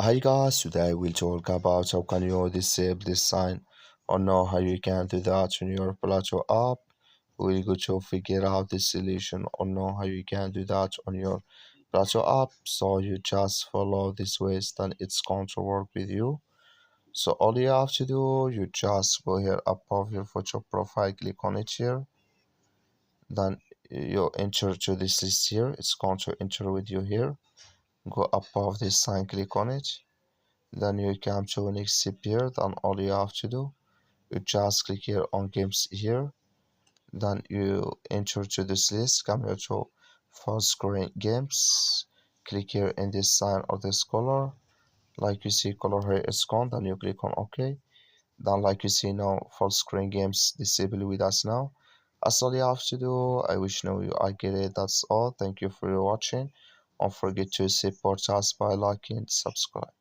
Hi guys, today we'll talk about how can you disable this sign or know how you can do that on your Plato app. We'll go to figure out the solution or know how you can do that on your Plato app. So you just follow this ways, then it's going to work with you. So all you have to do, you just go here above your photo profile, click on it here. Then you enter to this list here. It's going to enter with you here. Go above this sign, click on it. Then you come to next here. Then all you have to do, you just click here on games here. Then you enter to this list, come here to full screen games, click here in this sign or this color. Like you see color here is gone, then you click on OK. Then like you see now full screen games disabled with us now. That's all you have to do. I wish now you I get it. That's all. Thank you for watching. Don't forget to support us by liking and subscribe.